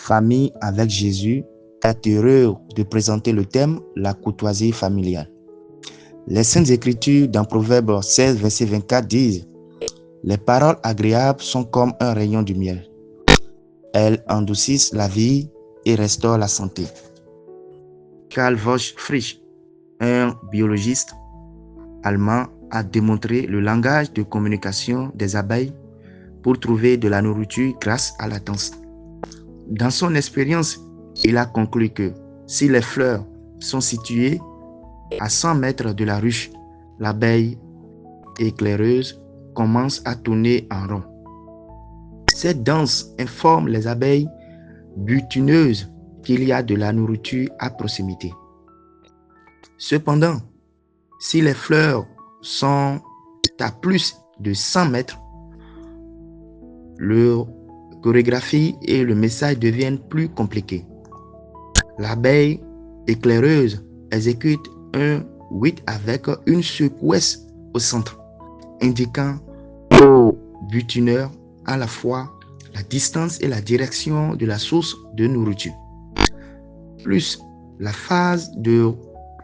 Famille avec Jésus est heureux de présenter le thème « La courtoisie familiale ». Les Saintes Écritures dans Proverbe 16, verset 24 disent « Les paroles agréables sont comme un rayon du miel. Elles endoucissent la vie et restaurent la santé. » Karl Vogt Frisch, un biologiste allemand, a démontré le langage de communication des abeilles pour trouver de la nourriture grâce à la danse. Dans son expérience, il a conclu que si les fleurs sont situées à 100 mètres de la ruche, l'abeille éclaireuse commence à tourner en rond. Cette danse informe les abeilles butineuses qu'il y a de la nourriture à proximité. Cependant, si les fleurs sont à plus de 100 mètres, leur chorégraphie et le message deviennent plus compliqués. L'abeille éclaireuse exécute un 8 avec une secouesse au centre, indiquant au butineur à la fois la distance et la direction de la source de nourriture. Plus la phase de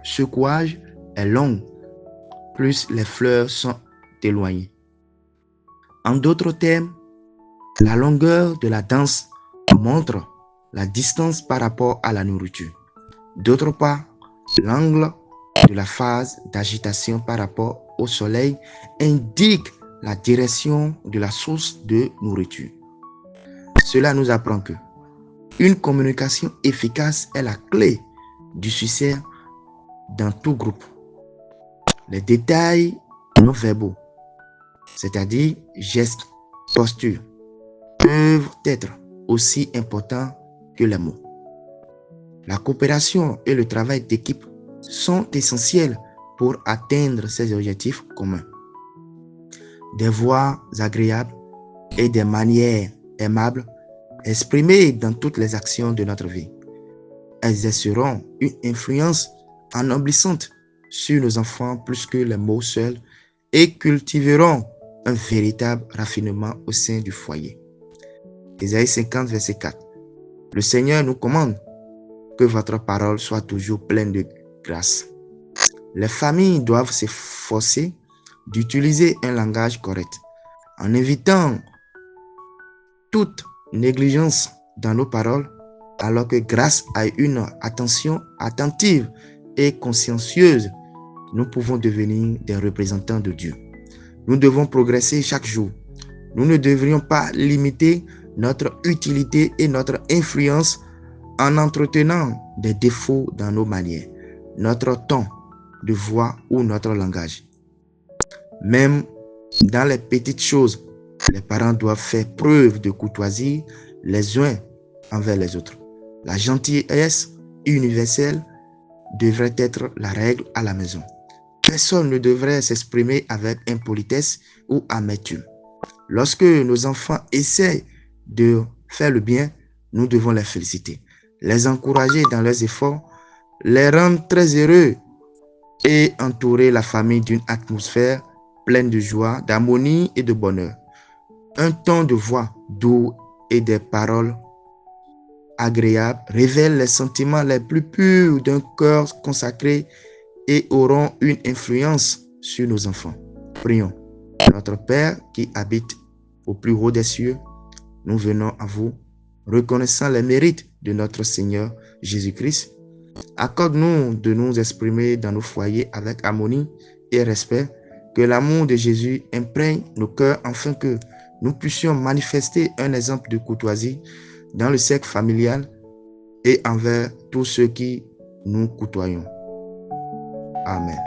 secouage est longue, plus les fleurs sont éloignées. En d'autres termes, la longueur de la danse montre la distance par rapport à la nourriture. D'autre part, l'angle de la phase d'agitation par rapport au soleil indique la direction de la source de nourriture. Cela nous apprend que une communication efficace est la clé du succès dans tout groupe. Les détails non verbaux, c'est-à-dire gestes, postures, peuvent être aussi importants que les mots. La coopération et le travail d'équipe sont essentiels pour atteindre ces objectifs communs. Des voix agréables et des manières aimables exprimées dans toutes les actions de notre vie exerceront une influence ennoblissante sur nos enfants plus que les mots seuls et cultiveront un véritable raffinement au sein du foyer. Ésaïe 50, verset 4. Le Seigneur nous commande que votre parole soit toujours pleine de grâce. Les familles doivent s'efforcer d'utiliser un langage correct en évitant toute négligence dans nos paroles, alors que grâce à une attention attentive et consciencieuse, nous pouvons devenir des représentants de Dieu. Nous devons progresser chaque jour. Nous ne devrions pas limiter notre utilité et notre influence en entretenant des défauts dans nos manières, notre ton de voix ou notre langage. Même dans les petites choses, les parents doivent faire preuve de courtoisie les uns envers les autres. La gentillesse universelle devrait être la règle à la maison. Personne ne devrait s'exprimer avec impolitesse ou amertume. Lorsque nos enfants essaient de faire le bien, nous devons les féliciter, les encourager dans leurs efforts, les rendre très heureux et entourer la famille d'une atmosphère pleine de joie, d'harmonie et de bonheur. Un ton de voix doux et des paroles agréables révèlent les sentiments les plus purs d'un cœur consacré et auront une influence sur nos enfants. Prions. Notre Père qui habite au plus haut des cieux, nous venons à vous, reconnaissant les mérites de notre Seigneur Jésus-Christ. Accorde-nous de nous exprimer dans nos foyers avec harmonie et respect, que l'amour de Jésus imprègne nos cœurs afin que nous puissions manifester un exemple de courtoisie dans le cercle familial et envers tous ceux qui nous côtoyons. Amen.